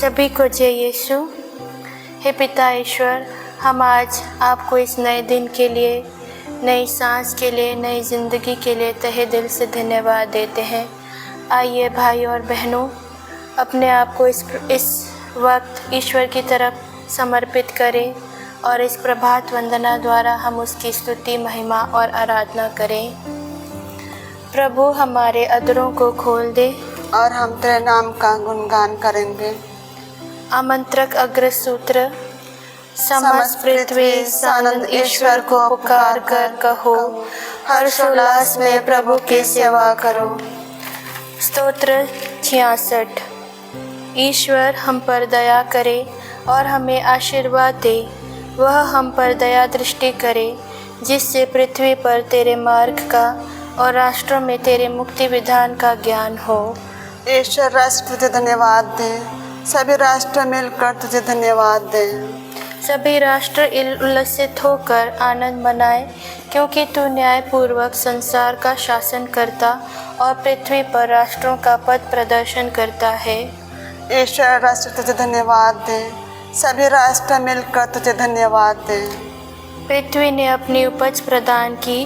सभी को जय यीशु। हे पिता ईश्वर, हम आज आपको इस नए दिन के लिए, नई सांस के लिए, नई ज़िंदगी के लिए तहे दिल से धन्यवाद देते हैं। आइए भाई और बहनों, अपने आप को इस वक्त ईश्वर की तरफ समर्पित करें और इस प्रभात वंदना द्वारा हम उसकी स्तुति, महिमा और आराधना करें। प्रभु हमारे अधरों को खोल दे और हम तेरे नाम का गुणगान करेंगे। आमंत्रक अग्रसूत्र। समस्त पृथ्वी सानंद ईश्वर को पुकार कर कहो, हर्षोल्लास में प्रभु की सेवा करो। स्तोत्र 66। ईश्वर हम पर दया करे और हमें आशीर्वाद दे, वह हम पर दया दृष्टि करे, जिससे पृथ्वी पर तेरे मार्ग का और राष्ट्रों में तेरे मुक्ति विधान का ज्ञान हो। ईश्वर राष्ट्र तुझे धन्यवाद दे, सभी राष्ट्र मिलकर तुझे धन्यवाद दे। सभी राष्ट्र उल्लसित होकर आनंद मनाए, क्योंकि तू न्यायपूर्वक संसार का शासन करता और पृथ्वी पर राष्ट्रों का पथ प्रदर्शन करता है। ईश्वर राष्ट्र तुझे धन्यवाद दे, सभी राष्ट्र मिलकर तुझे धन्यवाद दे। पृथ्वी ने अपनी उपज प्रदान की,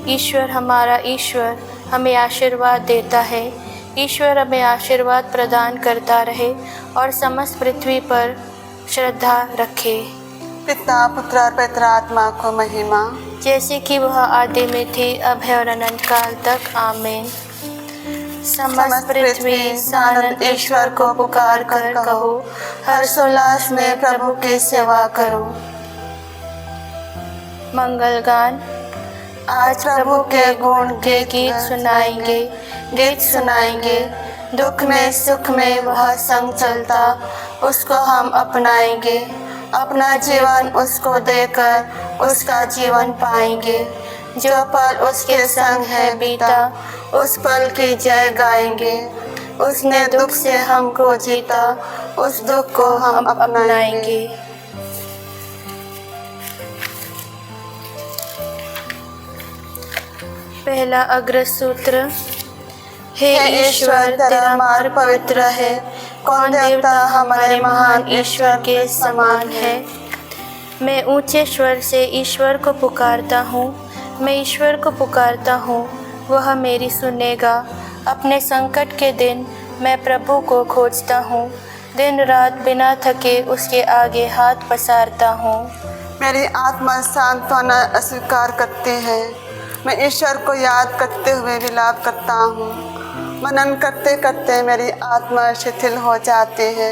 ईश्वर हमारा ईश्वर हमें आशीर्वाद देता है। ईश्वर हमें आशीर्वाद प्रदान करता रहे और समस्त पृथ्वी पर श्रद्धा रखे। पिता, पुत्र और पवित्र आत्मा को महिमा, जैसे कि वह आदि में थी, अब है और अनंत काल तक। आमीन। समस्त पृथ्वी सानंद ईश्वर को पुकार कर कहो, हर्षोल्लास में प्रभु की सेवा करो। मंगल गान। आज प्रभु के गुण के गीत सुनाएंगे। दुख में सुख में वह संग चलता, उसको हम अपनाएंगे। अपना जीवन उसको देकर उसका जीवन पाएंगे। जो पल उसके संग है बीता, उस पल की जय गाएंगे। उसने दुख से हमको जीता, उस दुख को हम अपनाएंगे। पहला अग्रसूत्र। हे ईश्वर, तेरा मार्ग पवित्र है, कौन देवता हमारे महान ईश्वर के समान है। मैं ऊंचे स्वर से ईश्वर को पुकारता हूँ, मैं ईश्वर को पुकारता हूँ, वह मेरी सुनेगा। अपने संकट के दिन मैं प्रभु को खोजता हूँ, दिन रात बिना थके उसके आगे हाथ पसारता हूँ। मेरी आत्मा सांत्वना अस्वीकार करती है, मैं ईश्वर को याद करते हुए विलाप करता हूँ। मनन करते करते मेरी आत्मा शिथिल हो जाती है,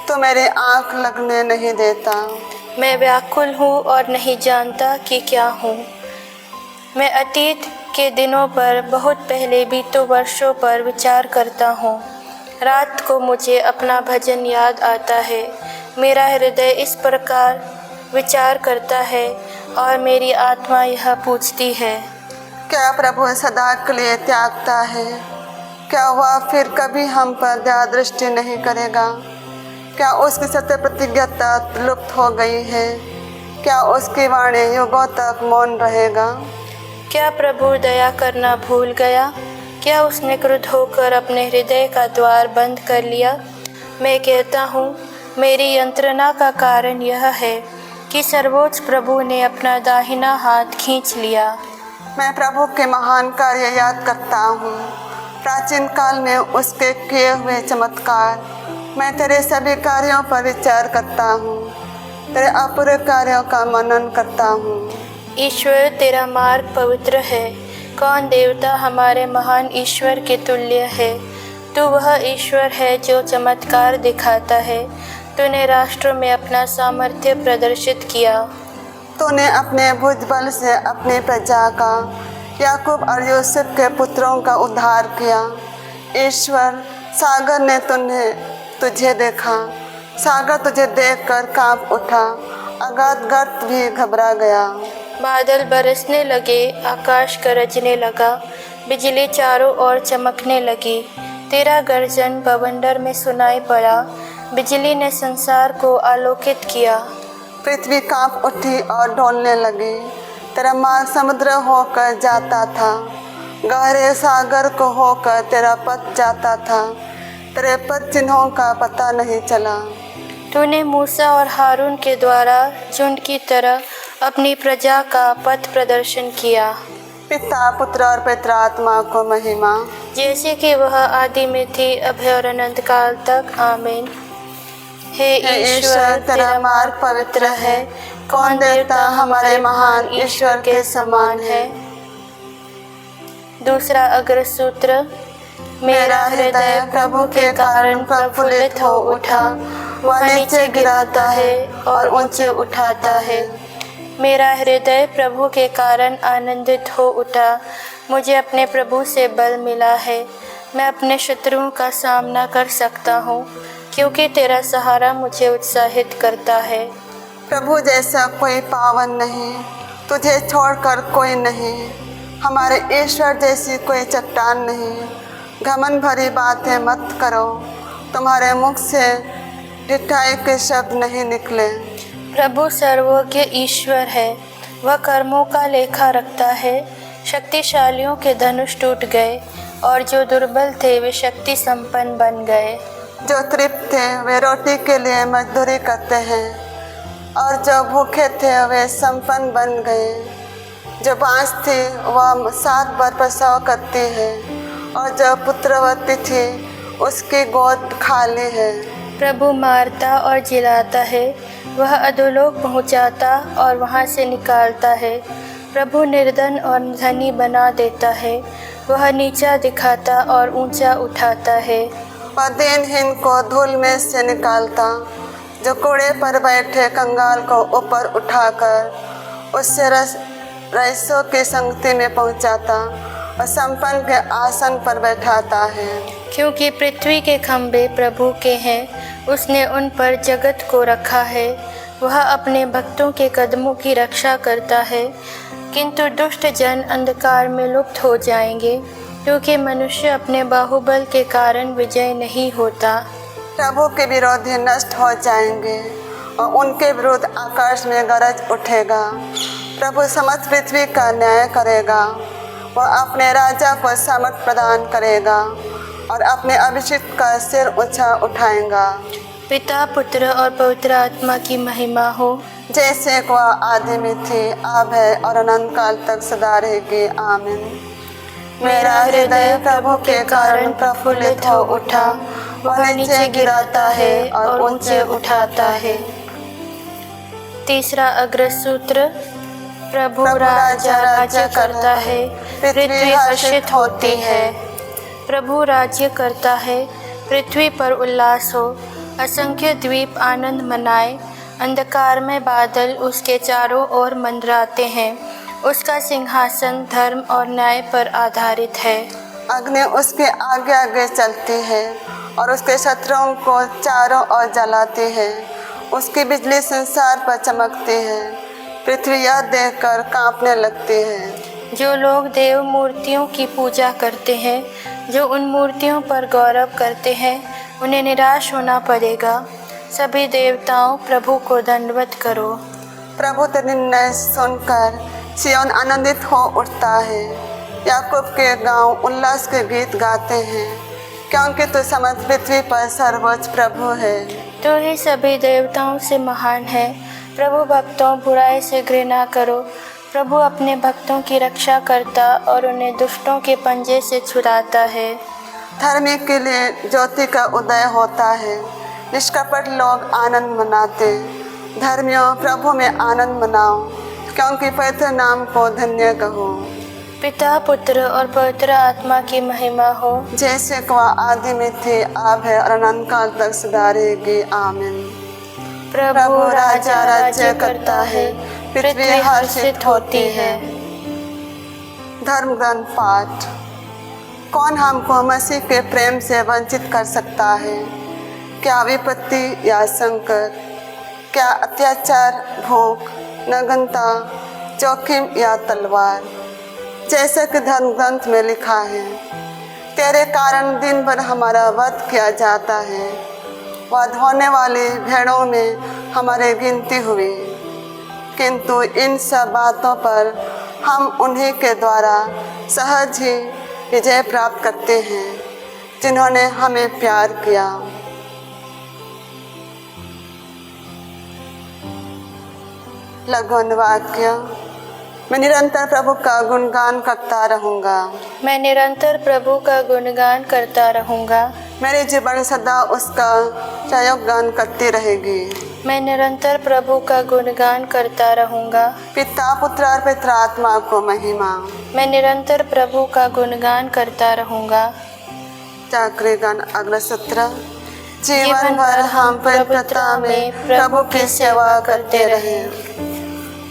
तो मेरी आँख लगने नहीं देता। मैं व्याकुल हूँ और नहीं जानता कि क्या हूँ। मैं अतीत के दिनों पर, बहुत पहले बीते वर्षों पर विचार करता हूँ। रात को मुझे अपना भजन याद आता है। मेरा हृदय इस प्रकार विचार करता है और मेरी आत्मा यह पूछती है, क्या प्रभु सदा के लिए त्यागता है? क्या वह फिर कभी हम पर दया दृष्टि नहीं करेगा? क्या उसकी सत्य प्रतिज्ञता लुप्त हो गई है? क्या उसकी वाणी युगों तक मौन रहेगा? क्या प्रभु दया करना भूल गया? क्या उसने क्रुद्ध होकर अपने हृदय का द्वार बंद कर लिया? मैं कहता हूँ, मेरी यंत्रणा का कारण यह है कि सर्वोच्च प्रभु ने अपना दाहिना हाथ खींच लिया। मैं प्रभु के महान कार्य याद करता हूँ, प्राचीन काल में उसके किए हुए चमत्कार। मैं तेरे सभी कार्यों पर विचार करता हूँ, तेरे अपूर्व कार्यों का मनन करता हूँ। ईश्वर, तेरा मार्ग पवित्र है, कौन देवता हमारे महान ईश्वर के तुल्य है। तू वह ईश्वर है जो चमत्कार दिखाता है। तूने राष्ट्रों में अपना सामर्थ्य प्रदर्शित किया। तूने अपने भुजबल से अपनी प्रजा का, याकूब और यूसुफ के पुत्रों का उद्धार किया। ईश्वर, सागर ने तुझे देखा, सागर तुझे देखकर कांप उठा, अगाध गर्त भी घबरा गया। बादल बरसने लगे, आकाश गरजने लगा, बिजली चारों ओर चमकने लगी। तेरा गर्जन बवंडर में सुनाई पड़ा, बिजली ने संसार को आलोकित किया। पृथ्वी कांप उठी और डोलने लगी। तेरा मार्ग समुद्र होकर जाता था, गहरे सागर को होकर तेरा पथ जाता था। तेरे पद चिन्हों का पता नहीं चला। तूने मूसा और हारून के द्वारा झुंड की तरह अपनी प्रजा का पथ प्रदर्शन किया। पिता, पुत्र और पवित्र आत्मा को महिमा, जैसे कि वह आदि में थी, अब है और अनंत काल तक। आमीन। हे ईश्वर, तेरा मार्ग पवित्र है। कौन देवता हमारे महान ईश्वर के समान है। दूसरा अग्र सूत्र। मेरा हृदय प्रभु के कारण प्रफुल्लित हो उठा। वह नीचे गिराता है और ऊंचे उठाता है। मेरा हृदय प्रभु के कारण आनंदित हो उठा। मुझे अपने प्रभु से बल मिला है। मैं अपने शत्रुओं का सामना कर सकता हूँ, क्योंकि तेरा सहारा मुझे उत्साहित करता है। प्रभु जैसा कोई पावन नहीं, तुझे छोड़कर कोई नहीं। हमारे ईश्वर जैसी कोई चट्टान नहीं। घमंड भरी बातें मत करो, तुम्हारे मुख से ढिठाई के शब्द नहीं निकले। प्रभु सर्वज्ञ ईश्वर है, वह कर्मों का लेखा रखता है। शक्तिशालियों के धनुष टूट गए और जो दुर्बल थे वे शक्ति संपन्न बन गए। जो तृप्त थे वे रोटी के लिए मजदूरी करते हैं, और जो भूखे थे वे संपन्न बन गए। जो बांझ थी वह 7 बार प्रसव करती है, और जो पुत्रवती थी उसकी गोद खाली है। प्रभु मारता और जिलाता है, वह अधोलोक पहुँचाता और वहाँ से निकालता है। प्रभु निर्धन और धनी बना देता है, वह नीचा दिखाता और ऊंचा उठाता है। वह दीनहीन को धूल में से निकालता, जो कूड़े पर बैठे कंगाल को ऊपर उठाकर उससे रईसों की संगति में पहुंचाता और संपन्न के आसन पर बैठाता है। क्योंकि पृथ्वी के खंभे प्रभु के हैं, उसने उन पर जगत को रखा है। वह अपने भक्तों के कदमों की रक्षा करता है, किंतु दुष्ट जन अंधकार में लुप्त हो जाएंगे, क्योंकि मनुष्य अपने बाहुबल के कारण विजय नहीं होता। प्रभु के विरोधी नष्ट हो जाएंगे और उनके विरुद्ध आकाश में गरज उठेगा। प्रभु समस्त पृथ्वी का न्याय करेगा। वह अपने राजा को सामर्थ प्रदान करेगा और अपने अभिषिक्त का सिर ऊंचा उठाएगा। पिता, पुत्र और पवित्र आत्मा की महिमा हो, जैसे वह आदि में थी, अब है और अनंत काल तक सदा रहेगी। आमीन। मेरा हृदय प्रभु के कारण प्रफुल्लित हो उठा। वह नीचे गिराता है और ऊंचे उठाता है। तीसरा अग्र सूत्र। प्रभु राजा राज्य करता है, पृथ्वी हर्षित होती है। प्रभु राज्य करता है, पृथ्वी पर उल्लास हो। असंख्य द्वीप आनंद मनाए। अंधकार में बादल उसके चारों ओर मंडराते हैं। उसका सिंहासन धर्म और न्याय पर आधारित है। अग्नि उसके आगे आगे चलती है और उसके शत्रुओं को चारों ओर जलाती है। उसकी बिजली संसार पर चमकती है। पृथ्वी यह देखकर कांपने लगती है। जो लोग देव मूर्तियों की पूजा करते हैं, जो उन मूर्तियों पर गौरव करते हैं, उन्हें निराश होना पड़ेगा। सभी देवताओं, प्रभु को दंडवत करो। प्रभु तेरे निर्णय सुनकर सिय्योन आनंदित हो उठता है। याकूब के गांव उल्लास के गीत गाते हैं, क्योंकि तू समस्त पृथ्वी पर सर्वोच्च प्रभु है। तो ही सभी देवताओं से महान है। प्रभु भक्तों, बुराई से घृणा करो। प्रभु अपने भक्तों की रक्षा करता और उन्हें दुष्टों के पंजे से छुड़ाता है। धर्मी के लिए ज्योति का उदय होता है। निष्कपट लोग आनंद मनाते। धर्मियों, प्रभु में आनंद मनाओ, क्योंकि पवित्र नाम को धन्य कहो। पिता, पुत्र और पवित्र आत्मा की महिमा हो, जैसे वह आदि में थे, अब है और अनंत काल तक सदा रहेगी। आमीन। प्रभु राजा राज्य करता है, पृथ्वी हर्षित होती है। धर्म ग्रंथ पाठ। कौन हमको मसीह के प्रेम से वंचित कर सकता है? क्या विपत्ति या संकट, क्या अत्याचार, भूख, नग्नता, जोखिम या तलवार? जैसा कि धर्म ग्रंथ में लिखा है, तेरे कारण दिन भर हमारा वध किया जाता है। वध होने वाली भेड़ों में हमारी गिनती हुई, किंतु इन सब बातों पर हम उन्हीं के द्वारा सहज ही विजय प्राप्त करते हैं, जिन्होंने हमें प्यार किया। लघुन वाक्य। मैं निरंतर प्रभु का गुणगान करता रहूँगा। मैं निरंतर प्रभु का गुणगान करता रहूँगा। मेरे जीवन सदा उसका जय गान करती रहेगी। मैं निरंतर प्रभु का गुणगान करता रहूँगा। पिता पुत्र और पवित्र आत्मा को महिमा। मैं निरंतर प्रभु का गुणगान करता रहूँगा। जागृत गान अगला सूत्र। जीवन भर हम पवित्रता में प्रभु की सेवा करते रहें।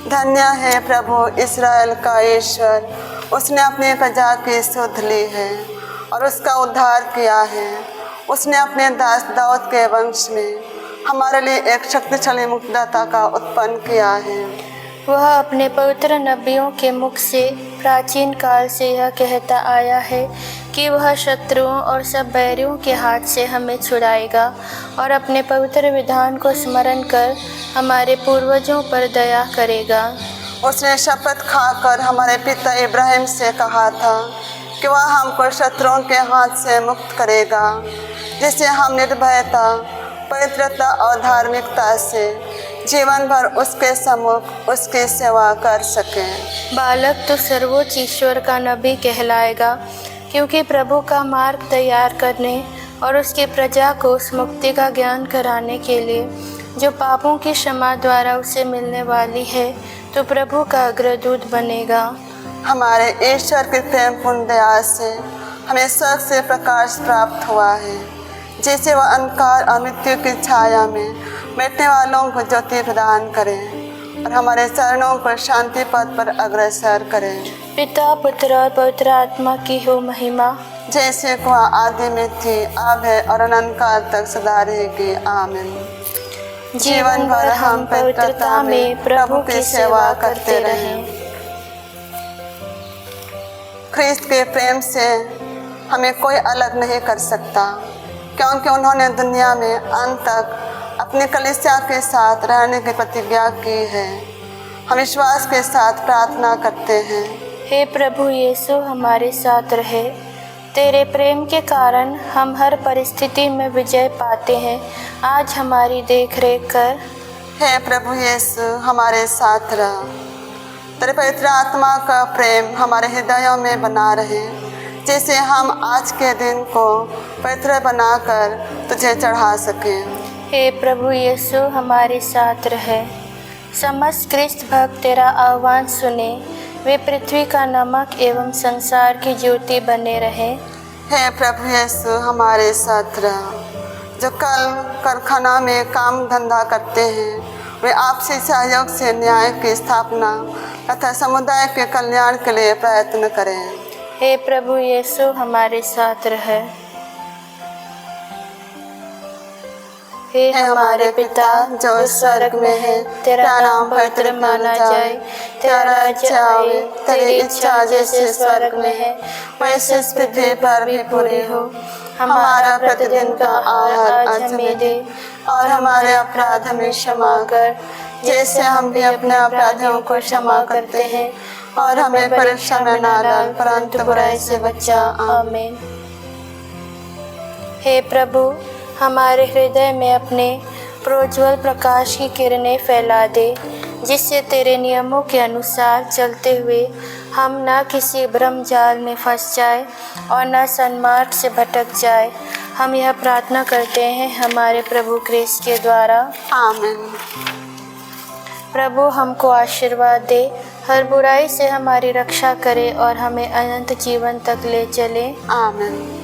धन्य है प्रभु इस्राएल का ईश्वर, उसने अपने प्रजा की सुध ली है और उसका उद्धार किया है। उसने अपने दास दाऊद के वंश में हमारे लिए एक शक्तिशाली मुक्तिदाता का उत्पन्न किया है। वह अपने पवित्र नबियों के मुख से प्राचीन काल से यह कहता आया है कि वह शत्रुओं और सब बैरियों के हाथ से हमें छुड़ाएगा और अपने पवित्र विधान को स्मरण कर हमारे पूर्वजों पर दया करेगा। उसने शपथ खाकर हमारे पिता इब्राहिम से कहा था कि वह हमको शत्रुओं के हाथ से मुक्त करेगा, जिससे हम निर्भयता, पवित्रता और धार्मिकता से जीवन भर उसके सम्मुख उसकी सेवा कर सकें। बालक तो सर्वोच्च ईश्वर का नबी कहलाएगा, क्योंकि प्रभु का मार्ग तैयार करने और उसकी प्रजा को उस मुक्ति का ज्ञान कराने के लिए जो पापों की क्षमा द्वारा उसे मिलने वाली है, तो प्रभु का अग्रदूत बनेगा। हमारे ईश्वर की प्रेमपूर्ण दया से हमें स्वर्ग से प्रकाश प्राप्त हुआ है, जिससे वह अंधकार और मृत्यु की छाया में बैठने वालों को ज्योति प्रदान करें और हमारे चरणों को शांति पथ पर अग्रसर करें। पिता पुत्र और पवित्र आत्मा की हो महिमा, जैसे को आदि में थी, अब है और अनंत काल तक सदा रहेगी। आमीन। जीवन भर हम पवित्रता में प्रभु की सेवा करते रहें। ख्रिस्त के प्रेम से हमें कोई अलग नहीं कर सकता, क्योंकि उन्होंने दुनिया में अंत तक अपनी कलीसिया के साथ रहने की प्रतिज्ञा की है। हम विश्वास के साथ प्रार्थना करते हैं। हे प्रभु यीशु, हमारे साथ रहे। तेरे प्रेम के कारण हम हर परिस्थिति में विजय पाते हैं। आज हमारी देखरेख कर। हे प्रभु यीशु, हमारे साथ रह। तेरे पवित्र आत्मा का प्रेम हमारे हृदयों में बना रहे, जिससे हम आज के दिन को पवित्र बनाकर तुझे चढ़ा सकें। हे प्रभु यीशु, हमारे साथ रहे। समस्त ख्रिस्त भक्त तेरा आह्वान सुने, वे पृथ्वी का नमक एवं संसार की ज्योति बने रहे। हे प्रभु यीशु, हमारे साथ रह। जो कल कारखाना में काम धंधा करते हैं, वे आपसी सहयोग से न्याय की स्थापना तथा समुदाय के कल्याण के लिए प्रयत्न करें। हे प्रभु यीशु, हमारे साथ रहे। हे हमारे पिता जो स्वर्ग में है, तेरा नाम पवित्र माना जाए, तेरा राज्य आए, तेरी इच्छा जैसे स्वर्ग में है वैसे इस पृथ्वी पर भी पूरी हो। हमारा प्रतिदिन का आहार आज हमें दे और हमारे अपराध हमें क्षमा कर, जैसे हम भी अपने अपराधियों को क्षमा करते हैं, और हमें परीक्षा में ना डाल परंतु बुराई से बचा। आमीन। हे प्रभु, हमारे हृदय में अपने प्रोज्वल प्रकाश की किरणें फैला दे, जिससे तेरे नियमों के अनुसार चलते हुए हम न किसी भ्रम जाल में फंस जाए और न सन्मार्ग से भटक जाए। हम यह प्रार्थना करते हैं हमारे प्रभु क्रिस्त के द्वारा। आमीन। प्रभु हमको आशीर्वाद दे, हर बुराई से हमारी रक्षा करे और हमें अनंत जीवन तक ले चले। आमीन।